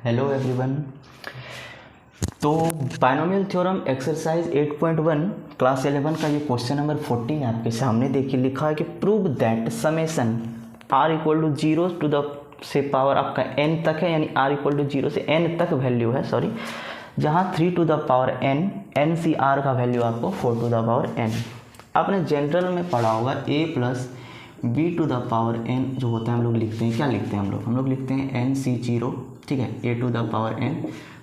Hello everyone. तो binomial theorem exercise 8.1 class 11 का ये क्वेश्चन नंबर 14 आपके सामने देखिए लिखा है कि prove that summation r equal to 0 to the से पावर आपका n तक है, यानी r इक्वल टू 0 से n तक वैल्यू है, सॉरी, जहाँ 3 to the power n C r का वैल्यू आपको 4 टू द पावर n। आपने जनरल में पढ़ा होगा a plus B to the power n जो होता है हम लोग लिखते हैं, क्या लिखते हैं हम लोग लिखते हैं n सी 0, ठीक है, a to the power n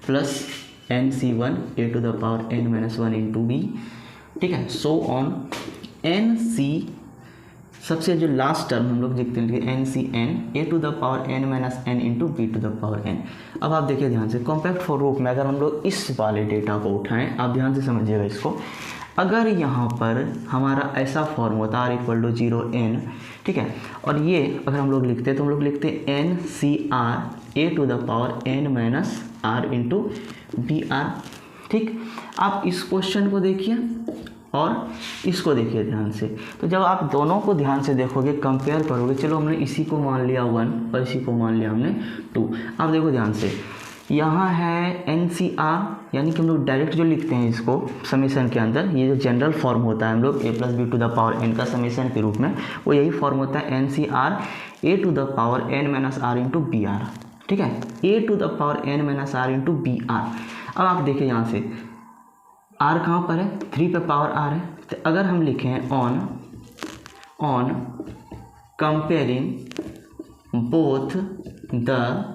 plus n C 1 a to the power n minus 1 into B, ठीक है, सो ऑन n सी, सबसे जो लास्ट टर्म हम लोग लिखते हैं n C n a to the power n minus n into B to the power n। अब आप देखिए ध्यान से, कॉम्पैक्ट फॉर रूप में अगर हम लोग इस वाले डेटा को उठाएं, आप ध्यान से समझिएगा इसको। अगर यहाँ पर हमारा ऐसा फॉर्म होता है r इक्वल टू 0 n, ठीक है, और ये अगर हम लोग लिखते हैं तो हम लोग लिखते हैं n C r a to the power n minus r into B R, ठीक। आप इस क्वेश्चन को देखिए और इसको देखिए ध्यान से। तो जब आप दोनों को ध्यान से देखोगे, कंपेयर करोगे, चलो हमने इसी को मान लिया 1 और इसी को मान लिया हमने 2। आप देखो ध्यान से, यहाँ है एन सी आर, यानी कि हम लोग डायरेक्ट जो लिखते हैं इसको समीशन के अंदर, ये जो जनरल फॉर्म होता है हम लोग a plus B to the power n का समीशन के रूप में, वो यही फॉर्म होता है N C R A to the power n minus R into B R, ठीक है, a to the power n minus R into B R. अब आप देखिए यहाँ से r कहाँ पर है, 3 पे पावर r है, तो अगर हम लिखें on comparing both the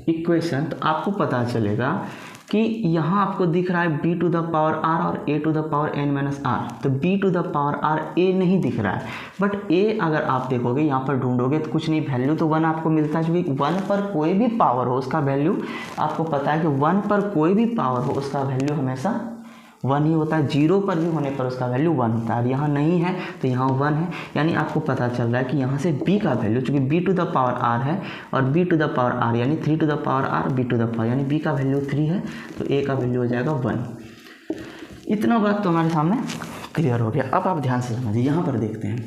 equation, तो आपको पता चलेगा कि यहाँ आपको दिख रहा है b to the power r और a to the power n minus r, तो b to the power r a नहीं दिख रहा है, बट a अगर आप देखोगे यहाँ पर ढूंढोगे तो कुछ नहीं, वैल्यू तो 1 आपको मिलता है, क्योंकि 1 पर कोई भी पावर हो उसका वैल्यू आपको पता है कि 1 पर कोई भी पावर हो उसका वैल्यू हमेशा 1 ही होता है, 0 पर भी होने पर उसका वैल्यू 1 होता है। यहाँ नहीं है तो यहाँ 1 है, यानी आपको पता चल रहा है कि यहाँ से b का वैल्यू, चूँकि b to the power r है और b to the power r यानी 3 to the power r b to the power, यानी b का वैल्यू 3 है, तो a का वैल्यू हो जाएगा 1। इतना बात तो हमारे सामने क्लियर हो गया। अब आप ध्यान से समझिए, यहाँ पर देखते हैं,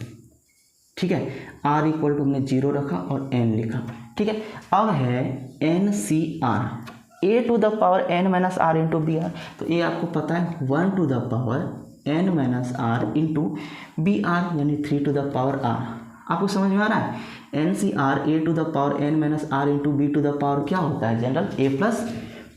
ठीक है, r इक्वल टू हमने 0 रखा और n लिखा, ठीक है। अब है n C R a to the power n minus R into B R, तो ये आपको पता है 1 to the power n minus R into B R, यानी 3 टू द पावर r। आपको समझ में आ रहा है, n C R A to the power n minus R into B to the power क्या होता है, general a plus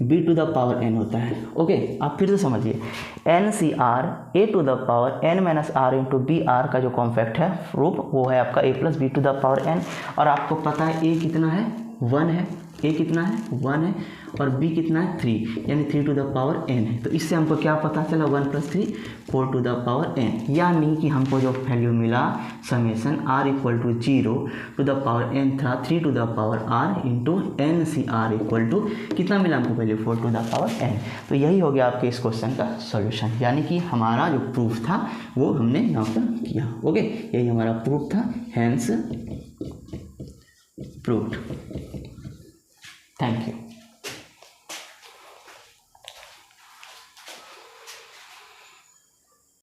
B to the power n होता है। ओके, आप फिर से समझिए, n C R A to the power n minus R into B R का जो कॉम्पैक्ट है रूप, वो है आपका a plus B to the power n, और आपको पता है a कितना है, 1 है, a कितना है, 1 है, और b कितना है, 3, यानी 3 टू द पावर n है। तो इससे हमको क्या पता चला, 1 plus 3 4 to the power n, यानी कि हमको जो वैल्यू मिला summation r equal to 0 to the power n था 3 to the power r into N C R equal to कितना मिला हमको value, 4 to the power n। तो यही हो गया आपके इस क्वेश्चन का सॉल्यूशन, यानी कि हमारा जो प्रूफ था वो हमने यहाँ पर किया। ओके, यही हमारा प्रूफ था, हैंस प्रूफ्ड।